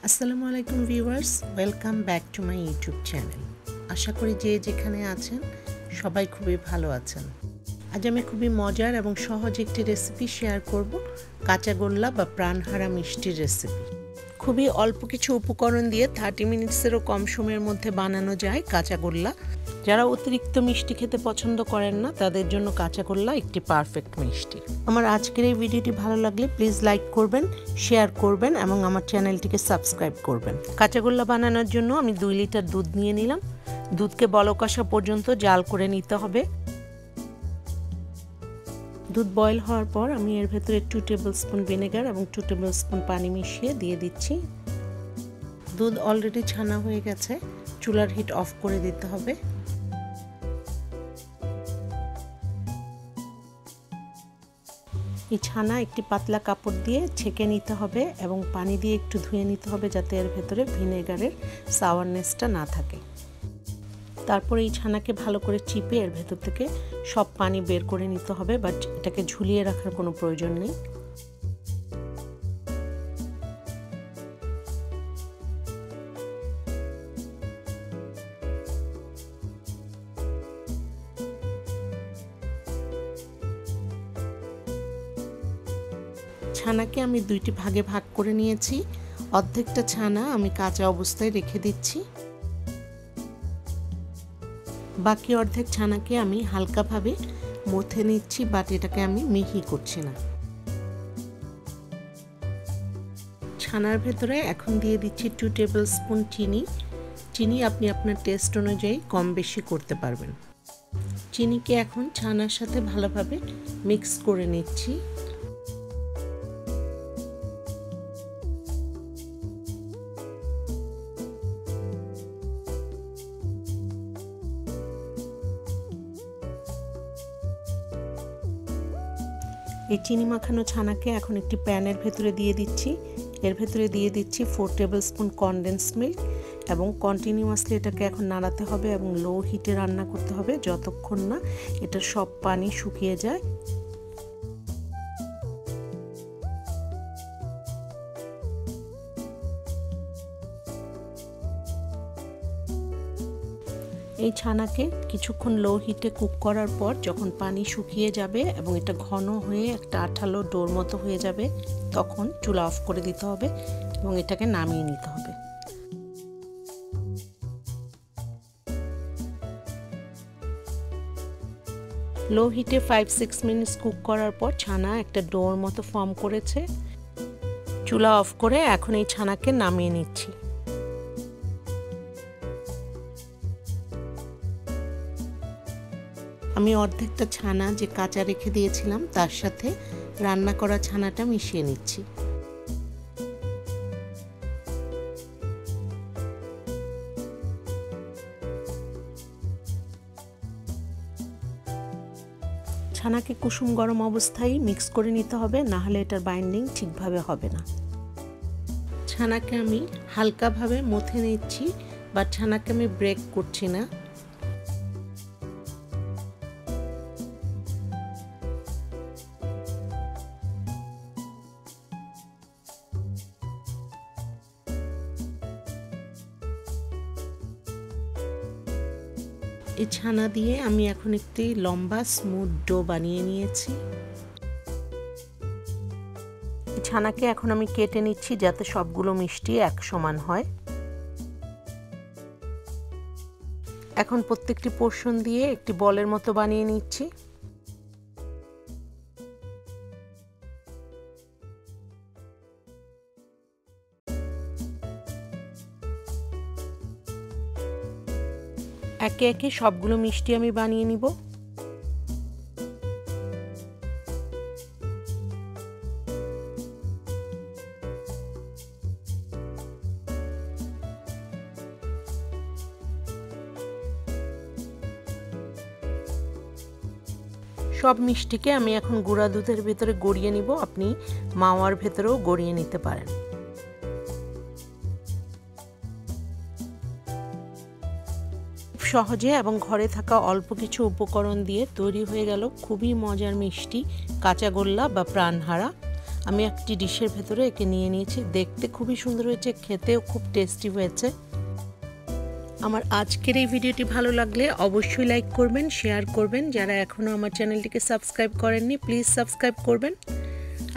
আসসালামু আলাইকুম viewers, welcome back to my YouTube channel. আশা করি যে যেখানে আছেন সবাই খুবই ভালো আছেন। আজ আমি খুবই মজার এবং সহজ একটি রেসিপি শেয়ার করব, কাঁচাগোল্লা বা প্রাণহারা মিষ্টির রেসিপি। খুবই অল্প কিছু উপকরণ দিয়ে 30 মিনিটসেরও কম সময়ের মধ্যে বানানো যায় কাঁচাগোল্লা। যারা অতিরিক্ত মিষ্টি খেতে পছন্দ করেন না তাদের জন্য কাঁচাগোল্লা একটি পারফেক্ট মিষ্টি। আমার আজকের এই ভিডিওটি ভালো লাগলে প্লিজ লাইক করবেন, শেয়ার করবেন এবং আমার চ্যানেলটিকে সাবস্ক্রাইব করবেন। কাঁচাগোল্লা বানানোর জন্য আমি 2 লিটার দুধ নিয়ে নিলাম। দুধকে বলক আসা পর্যন্ত জাল করে নিতে হবে। দুধ বয়েল হওয়ার পর আমি এর ভেতরে 2 টেবিলস্পুন ভিনেগার এবং 2 টেবিলস্পুন পানি মিশিয়ে দিয়ে দিচ্ছি। দুধ অলরেডি ছানা হয়ে গেছে, চুলার হিট অফ করে দিতে হবে। এই ছানা একটি পাতলা কাপড় দিয়ে ছেঁকে নিতে হবে এবং পানি দিয়ে একটু ধুয়ে নিতে হবে যাতে এর ভেতরে ভিনেগারের সাওয়ারনেসটা না থাকে। তারপর এই ছানাকে ভালো করে চিপে এর ভেতর থেকে সব পানি বের করে নিতে হবে, বাট এটাকে ঝুলিয়ে রাখার কোনো প্রয়োজন নেই। ছানাকে আমি 2টি ভাগে ভাগ করে নিয়েছি। অর্ধেকটা ছানা আমি কাঁচা অবস্থায় রেখে দিচ্ছি, বাকি অর্ধেক ছানাকে আমি হালকাভাবে মথে নিচ্ছি, বাট এটাকে আমি মিহি করছি না। ছানার ভেতরে এখন দিয়ে দিচ্ছি 2 টেবিলস্পুন চিনি। চিনি আপনি আপনার টেস্ট অনুযায়ী কম বেশি করতে পারবেন। চিনিকে এখন ছানার সাথে ভালোভাবে মিক্স করে নিচ্ছি। এই চিনি মাখানো ছানাকে এখন একটি প্যানের ভেতরে দিয়ে দিচ্ছি। এর ভেতরে দিয়ে দিচ্ছি 4 টেবিলস্পুন কনডেন্সড মিল্ক এবং কন্টিনিউয়াসলি এটাকে এখন নাড়াতে হবে এবং লো হিটে রান্না করতে হবে যতক্ষণ না এটা সব পানি শুকিয়ে যায়। এই ছানাকে কিছুক্ষণ লো হিটে কুক করার পর যখন পানি শুকিয়ে যাবে এবং এটা ঘন হয়ে একটা আঠালো ডোর মতো হয়ে যাবে তখন চুলা অফ করে দিতে হবে এবং এটাকে নামিয়ে নিতে হবে। লো হিটে 5-6 মিনিটস কুক করার পর ছানা একটা ডোর মতো ফর্ম করেছে। চুলা অফ করে এখন এই ছানাকে নামিয়ে নিচ্ছি। আমি অর্ধেকটা ছানা যে কাঁচা রেখে দিয়েছিলাম তার সাথে রান্না করা ছানাটা মিশিয়ে নিচ্ছি। ছানাকে কুসুম গরম অবস্থায় মিক্স করে নিতে হবে, না হলে এটার বাইন্ডিং ঠিকভাবে হবে না। ছানাকে আমি হালকাভাবে মথে নিচ্ছি, বাট ছানাকে আমি ব্রেক করছি না। এই ছানা দিয়ে আমি এখন একটি লম্বা স্মুথ ডো বানিয়ে নিয়েছি। এই ছানাকে এখন আমি কেটে নিচ্ছি যাতে সবগুলো মিষ্টি এক সমান হয়। এখন প্রত্যেকটি পোর্শন দিয়ে একটি বলের মতো বানিয়ে নিচ্ছি। একে একে সবগুলো মিষ্টি আমি বানিয়ে নিব। সব মিষ্টিকে আমি এখন গুঁড়া দুধের ভেতরে গড়িয়ে নিব। আপনি মাওয়ার ভেতরেও গড়িয়ে নিতে পারেন। সহজে এবং ঘরে থাকা অল্প কিছু উপকরণ দিয়ে তৈরি হয়ে গেল খুবই মজার মিষ্টি কাঁচাগোল্লা বা প্রাণহারা। আমি একটি ডিশের ভেতরে একে নিয়ে নিয়েছি। দেখতে খুবই সুন্দর হয়েছে, খেতেও খুব টেস্টি হয়েছে। আমার আজকের এই ভিডিওটি ভালো লাগলে অবশ্যই লাইক করবেন, শেয়ার করবেন। যারা এখনও আমার চ্যানেলটিকে সাবস্ক্রাইব করেননি প্লিজ সাবস্ক্রাইব করবেন,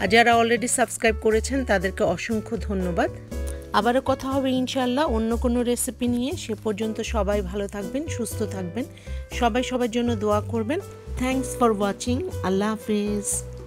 আর যারা অলরেডি সাবস্ক্রাইব করেছেন তাদেরকে অসংখ্য ধন্যবাদ। আবারও কথা হবে ইনশাআল্লাহ অন্য কোনো রেসিপি নিয়ে। সে পর্যন্ত সবাই ভালো থাকবেন, সুস্থ থাকবেন, সবাই সবার জন্য দোয়া করবেন। Thanks for watching. Allah Hafiz.